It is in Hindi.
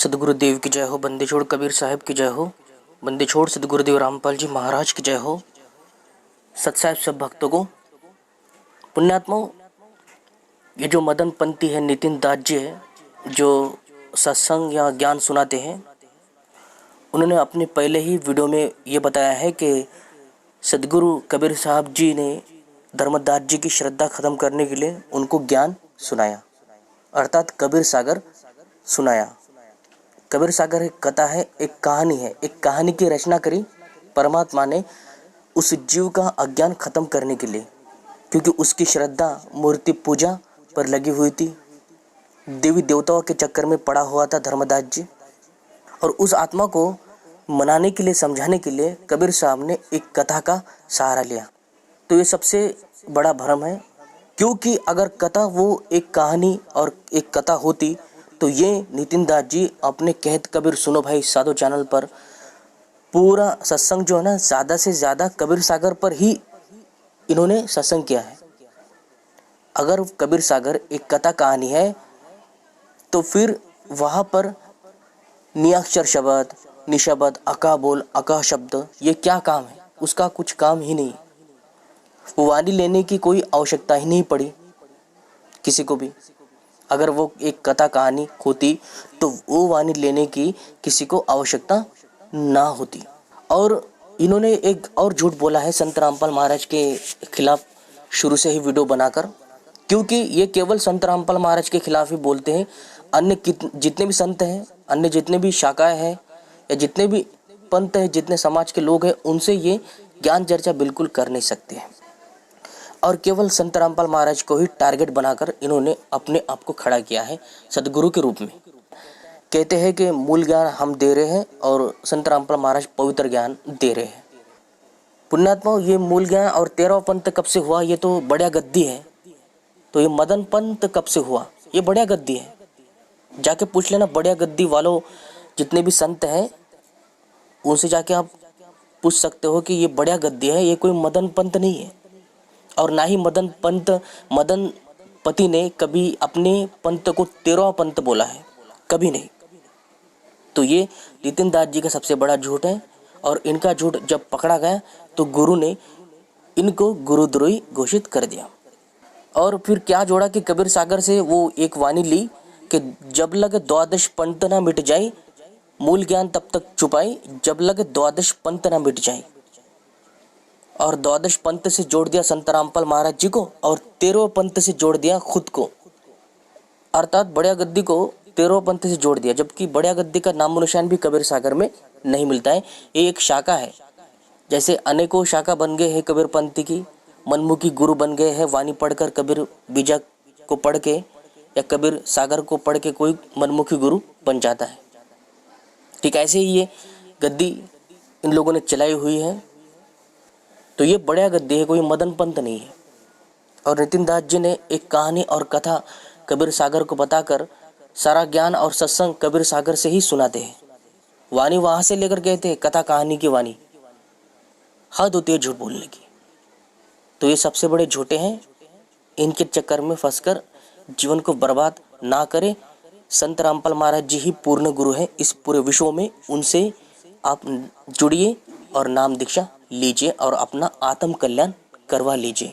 सदगुरुदेव की जय हो। बंदी छोड़ कबीर साहब की जय हो। बंदी छोड़ सदगुरुदेव रामपाल जी महाराज की जय हो। सत्साहिब सब भक्तों को पुण्यात्माओं, ये जो मदन पंथी है, नितिन दास जी है, जो सत्संग या ज्ञान सुनाते हैं, उन्होंने अपने पहले ही वीडियो में ये बताया है कि सदगुरु कबीर साहब जी ने धर्मदास जी की श्रद्धा खत्म करने के लिए उनको ज्ञान सुनाया, अर्थात कबीर सागर सुनाया। कबीर सागर एक कथा है, एक कहानी है। एक कहानी की रचना करी परमात्मा ने उस जीव का अज्ञान खत्म करने के लिए, क्योंकि उसकी श्रद्धा मूर्ति पूजा पर लगी हुई थी, देवी देवताओं के चक्कर में पड़ा हुआ था धर्मदास जी। और उस आत्मा को मनाने के लिए, समझाने के लिए कबीर साहब ने एक कथा का सहारा लिया। तो ये सबसे बड़ा भ्रम है, क्योंकि अगर कथा वो एक कहानी और एक कथा होती तो ये नितिन दास जी अपने कहत कबीर सुनो भाई साधो चैनल पर पूरा सत्संग जो है ना, ज़्यादा से ज़्यादा कबीर सागर पर ही इन्होंने सत्संग किया है। अगर कबीर सागर एक कथा कहानी है तो फिर वहाँ पर नियाक्षर शब्द, निशब्द, अका बोल, अका शब्द, ये क्या काम है? उसका कुछ काम ही नहीं। वो वाणी लेने की कोई आवश्यकता ही नहीं पड़ी किसी को भी। अगर वो एक कथा कहानी होती तो वो वाणी लेने की किसी को आवश्यकता ना होती। और इन्होंने एक और झूठ बोला है संत रामपाल महाराज के खिलाफ शुरू से ही वीडियो बनाकर, क्योंकि ये केवल संत रामपाल महाराज के खिलाफ ही बोलते हैं। अन्य जितने भी संत हैं, अन्य जितने भी शाखाएं हैं या जितने भी पंथ हैं, जितने समाज के लोग हैं, उनसे ये ज्ञान चर्चा बिल्कुल कर नहीं सकते हैं। और केवल संत रामपाल महाराज को ही टारगेट बनाकर इन्होंने अपने आप को खड़ा किया है सदगुरु के रूप में। कहते हैं कि मूल ज्ञान हम दे रहे हैं और संत रामपाल महाराज पवित्र ज्ञान दे रहे हैं। पुण्यात्माओं, ये मूल ज्ञान और 13वां पंथ कब से हुआ? ये तो बढ़िया गद्दी है। तो ये मदन पंथ कब से हुआ? ये बढ़िया गद्दी है। जाके पूछ लेना बढ़िया गद्दी वालों, जितने भी संत हैं उनसे जाके आप पूछ सकते हो कि ये बढ़िया गद्दी है, ये कोई मदन पंथ नहीं है। और ना ही मदन पति ने कभी अपने पंथ को 13वां पंथ बोला है, कभी नहीं। तो ये नितिन दास जी का सबसे बड़ा झूठ है। और इनका झूठ जब पकड़ा गया तो गुरु ने इनको गुरुद्रोही घोषित कर दिया। और फिर क्या जोड़ा कि कबीर सागर से वो एक वाणी ली कि जब लग द्वादश पंथ ना मिट जाए, मूल ज्ञान तब तक छुपाई, जब लग द्वादश पंथ ना मिट जाए। और द्वादश पंथ से जोड़ दिया संत रामपाल महाराज जी को और 13वें पंथ से जोड़ दिया खुद को, अर्थात बढ़िया गद्दी को 13वें पंथ से जोड़ दिया। जबकि बढ़िया गद्दी का नामो निशान भी कबीर सागर में नहीं मिलता है। ये एक शाखा है, जैसे अनेकों शाखा बन गए हैं कबीर पंथी की, मनमुखी गुरु बन गए हैं। वाणी पढ़कर कबीर बीजा को पढ़ के या कबीर सागर को पढ़ के कोई मनमुखी गुरु बन जाता है। ठीक ऐसे ही ये गद्दी इन लोगों ने चलाई हुई है। तो ये बढ़िया गद्दी है, कोई मदन पंथ नहीं है। और नितिन दास जी ने एक कहानी और कथा कबीर सागर को बताकर सारा ज्ञान और सत्संग कबीर सागर से ही सुनाते हैं। वाणी वहां से लेकर कहते हैं, कथा कहानी की वाणी। हद होती है झूठ बोलने की। तो ये सबसे बड़े झूठे हैं। इनके चक्कर में फंसकर जीवन को बर्बाद ना करें। संत रामपाल महाराज जी ही पूर्ण गुरु हैं इस पूरे विश्व में। उनसे आप जुड़िए और नाम दीक्षा लीजिए और अपना आत्म कल्याण करवा लीजिए।